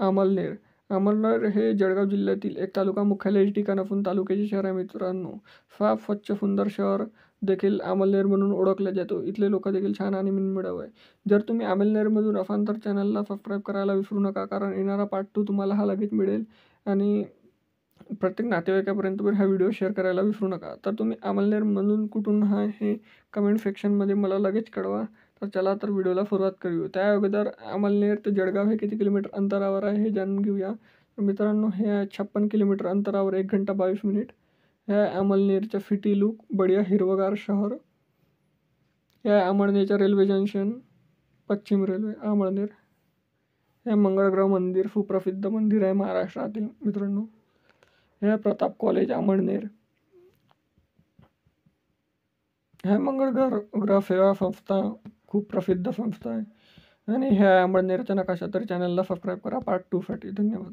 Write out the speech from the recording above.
अमळनेर. अमळनेर हे जळगाव जिल्ह्यातील एक तालुका मुख्यालयाचे ठिकाण असून तालुक्याचे शहर आहे मित्रांनो. साफ, स्वच्छ, सुंदर शहर देखील अमळनेर म्हणून ओळखले जातो. इथले लोक देखील छान आणि मनमिळाऊ आहे. जर तुम्ही अमळनेरमधून असाल तर चॅनलला सबस्क्राईब करायला विसरू नका, कारण येणारा पार्ट 2 तुम्हाला हा लगेच मिळेल. आणि प्रत्येक नातेवाईकापर्यंत पण हा व्हिडिओ शेअर करायला विसरू नका. तर तुम्ही अमळनेरमधून कुठून आहे हे कमेंट सेक्शनमध्ये मला लगेच कळवा. तर चला तर व्हिडिओला सुरुवात करूया. त्या अगोदर अमळनेर ते जळगाव हे किती किलोमीटर अंतरावर आहे हे जाणून घेऊया. तर मित्रांनो, हे आहे 56 किलोमीटर अंतरावर, 1 घंटा 22 मिनिट. हे आहे अमळनेरचं सिटी लुक, बढिया हिरवगार शहर. हे आहे अमळनेरचं रेल्वे जंक्शन, पश्चिम रेल्वे अमळनेर. हे मंगळग्रह मंदिर, सुप्रसिद्ध मंदिर आहे महाराष्ट्रातील मित्रांनो. हे आहे प्रताप कॉलेज अमळनेर. हे मंगळग्रह सेवा संस्था, खूप प्रसिद्ध संस्था आहे. आणि हे आहे अमळनेरचा नकाशा. तर चॅनलला सबस्क्राईब करा पार्ट 2 साठी. धन्यवाद.